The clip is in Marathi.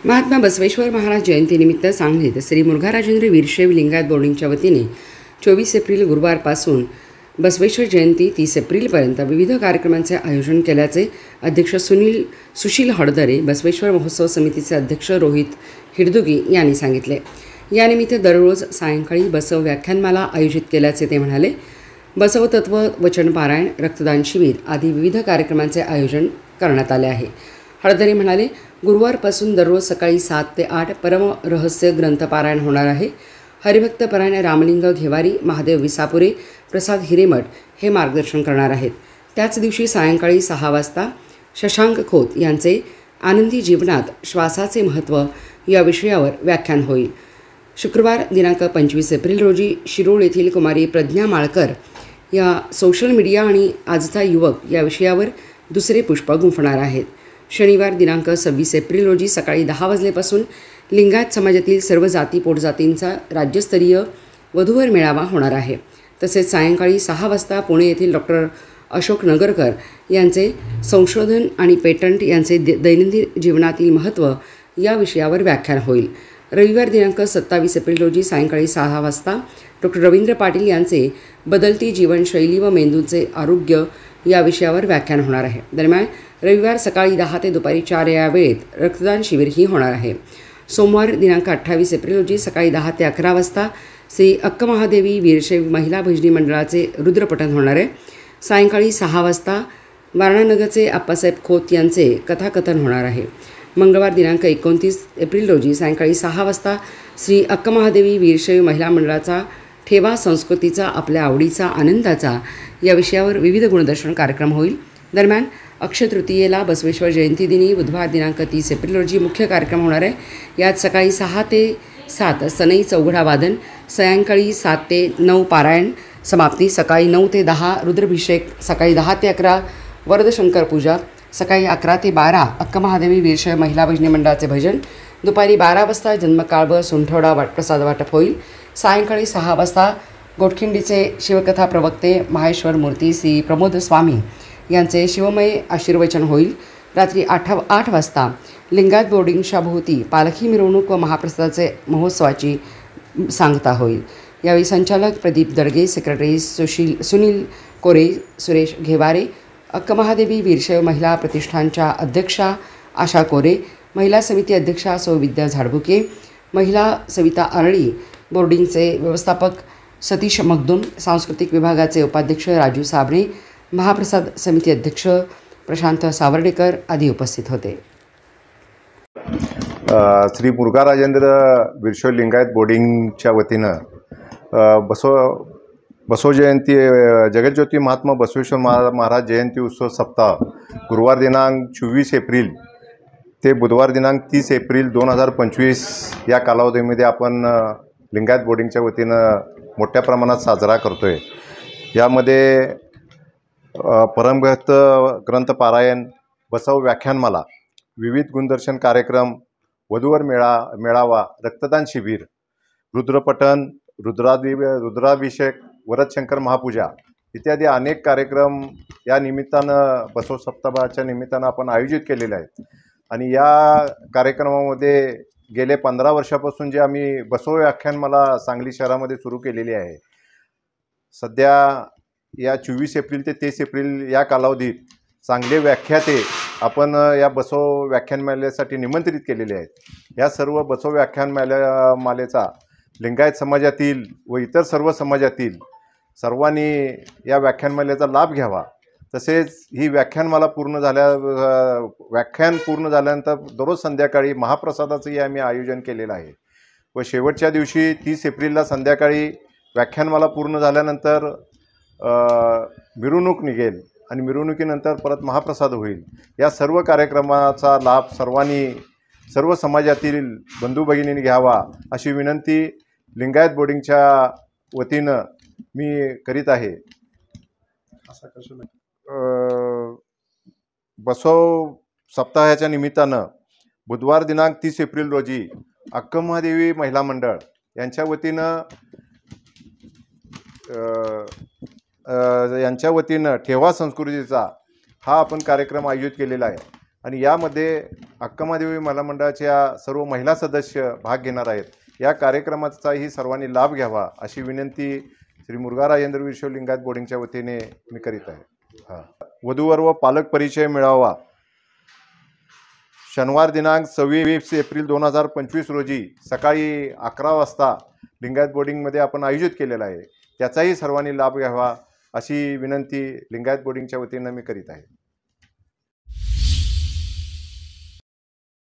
महात्मा बसवेश्वर महाराज जयंतीनिमित्त सांगलीत श्री मुरुघराजेंद्र वीरशैव लिंगायत बोर्डिंगच्या वतीने 24 एप्रिल गुरुवारपासून बसवेश्वर जयंती 30 एप्रिलपर्यंत विविध कार्यक्रमांचे आयोजन केल्याचे अध्यक्ष सुशील हडदरे, बसवेश्वर महोत्सव समितीचे अध्यक्ष रोहित हिडदुगी यांनी सांगितले। यानिमित्त दररोज सायंकाळी बसव व्याख्यानमाला आयोजित केल्याचे ते म्हणाले। बसव तत्व, वचन पारायण, रक्तदान शिबिर आदी विविध कार्यक्रमांचे आयोजन करण्यात आले आहे। हळदरे म्हणाले, गुरुवारपासून दररोज सकाळी 7 ते 8 परम रहस्य ग्रंथपारायण होणार आहे। हरिभक्त परायण रामलिंग घेवारी, महादेव विसापुरे, प्रसाद हिरेमठ हे मार्गदर्शन करणार आहेत। त्याच दिवशी सायंकाळी 6 वाजता शशांक खोत यांचे आनंदी जीवनात श्वासाचे महत्त्व या विषयावर व्याख्यान होईल। शुक्रवार दिनांक 25 एप्रिल रोजी शिरोळ येथील कुमारी प्रज्ञा माळकर या सोशल मीडिया आणि आजचा युवक या विषयावर दुसरे पुष्प गुंफणार आहेत। शनिवार दिनांक 26 एप्रिल रोजी सकाळी 10 वाजल्यापासून लिंगायत समाजातील सर्व जाती पोटजातींचा राज्यस्तरीय वधूवर मेळावा होणार आहे। तसेच सायंकाळी 6 वाजता पुणे येथील डॉक्टर अशोक नगरकर यांचे संशोधन आणि पेटंट यांचे दैनंदिन जीवनातील महत्त्व या विषयावर व्याख्यान होईल। रविवार दिनांक 27 एप्रिल रोजी सायंकाळी 6 वाजता डॉक्टर रवींद्र पाटील यांचे बदलती जीवनशैली व मेंदूचे आरोग्य या विषयावर व्याख्यान होणार आहे। दरम्यान रविवार सकाळी 10 ते दुपारी 4 या वेळेत रक्तदान शिबिरही होणार आहे। सोमवार दिनांक 28 एप्रिल रोजी सकाळी 10 ते 11 वाजता श्री अक्कमहादेवी वीरशैव महिला भजनी मंडळाचे रुद्रपठण होणार आहे। सायंकाळी 6 वाजता वारणानगरचे आप्पासाहेब खोत यांचे कथाकथन होणार आहे। मंगळवार दिनांक 29 एप्रिल रोजी सायंकाळी 6 वाजता श्री अक्कमहादेवी वीरशैव महिला मंडळाचा ठेवा संस्कृतीचा आपल्या आवडीचा आनंदाचा या विषयावर विविध गुणदर्शन कार्यक्रम होईल। दरम्यान अक्षय तृतीयेला बसवेश्वर जयंती दिनी बुधवार दिनांक 30 एप्रिल रोजी मुख्य कार्यक्रम होणार आहे। यात सकाळी 6 ते 7 सनई चौघडा वादन, सायंकाळी 7 ते 9 पारायण समाप्ती, सकाळी 9 ते 10 रुद्राभिषेक, सकाळी 10 ते 11 वरदशंकर पूजा, सकाळी 11 ते 12 अक्कमहादेवी वीरशैव महिला भजनी मंडळाचे भजन, दुपारी 12 वाजता जन्मकाळव सुंठवडा प्रसाद वाटप होईल। सायंकाळी 6 वाजता गोटखिंडीचे शिवकथा प्रवक्ते माहेश्वर मूर्ती श्री प्रमोद स्वामी यांचे शिवमय आशीर्वचन होईल। रात्री 8 वाजता लिंगायत बोर्डिंगच्या भोवती पालखी मिरवणूक व महाप्रसादाचे महोत्सवाची सांगता होईल। यावेळी संचालक प्रदीप दडगे, सेक्रेटरी सुनील कोरे, सुरेश घेवारे, अक्कमहादेवी वीरशैव महिला प्रतिष्ठानच्या अध्यक्षा आशा कोरे, महिला समिती अध्यक्षा सौ विद्या झाडबुके, महिला सविता आरळी, बोर्डिंगचे व्यवस्थापक सतीश मगदूम, सांस्कृतिक विभागाचे उपाध्यक्ष राजू साबणे, महाप्रसाद समिती अध्यक्ष प्रशांत सावर्डेकर आदी उपस्थित होते। श्री मुरुघराजेंद्र वीरशैव लिंगायत बोर्डिंगच्या वतीनं बसव जयंती जगज्योती महात्मा बसवेश्वर महाराज जयंती उत्सव सप्ताह गुरुवार दिनांक 24 एप्रिल ते बुधवार दिनांक 30 एप्रिल 2025 या कालावधीमध्ये आपण लिंगायत बोर्डिंगच्या वतीनं मोठ्या प्रमाणात साजरा करतो आहे। यामध्ये परमभक्त ग्रंथपारायण, बसव व्याख्यानमाला, विविध गुणदर्शन कार्यक्रम, वधूवर मेळावा, रक्तदान शिबिर, रुद्रपठण, रुद्राभिषेक, वरदशंकर महापूजा इत्यादी अनेक कार्यक्रम या निमित्तानं बसव सप्ताहाच्या निमित्तानं आपण आयोजित केलेले आहेत। आणि या कार्यक्रमामध्ये गेले 15 वर्षापासून जे आम्ही बसव व्याख्यानमाला सांगली शहरामध्ये सुरू केलेली आहे। सध्या या 24 एप्रिल ते 30 एप्रिल या कालावधीत चांगले व्याख्याते आपण या बसव व्याख्यानमालेसाठी निमंत्रित केलेले आहेत। या सर्व बसव व्याख्यानमालेचा लिंगायत समाजातील व इतर सर्व समाजातील सर्वांनी या व्याख्यानमालेचा लाभ घ्यावा। तसेच ही व्याख्यान पूर्ण झाल्यानंतर दररोज संध्याकाळी महाप्रसादाचंही आम्ही आयोजन केलेलं आहे। व शेवटच्या दिवशी 30 एप्रिलला संध्याकाळी व्याख्यानमाला पूर्ण झाल्यानंतर मिरवणूक निघेल आणि मिरवणुकीनंतर परत महाप्रसाद होईल। या सर्व कार्यक्रमाचा लाभ सर्व समाजातील बंधू भगिनींनी घ्यावा अशी विनंती लिंगायत बोर्डिंगच्या वतीनं मी करीत आहे। बसव सप्ताहाच्या निमित्तानं बुधवार दिनांक 30 एप्रिल रोजी अक्कमहादेवी महिला मंडळ यांच्या वतीनं ठेवा संस्कृतीचा हा आपण कार्यक्रम आयोजित केलेला आहे। आणि यामध्ये अक्कमादेवी महिला मंडळाच्या सर्व महिला सदस्य भाग घेणार आहेत. या कार्यक्रमाचाही सर्वांनी लाभ घ्यावा अशी विनंती श्री मुरघा राजेंद्र वीरशैव लिंगायत बोर्डिंगच्या वतीने मी करीत आहे. वधूवर व पालक परिचय मेळावा शनिवार दिनांक 26 एप्रिल 2025 रोजी सकाळी 11 वाजता लिंगायत बोर्डिंगमध्ये आपण आयोजित केलेला आहे. त्याचाही सर्वांनी लाभ घ्यावा अशी विनंती लिंगायत बोर्डिंगच्या वतीनं मी करीत आहे.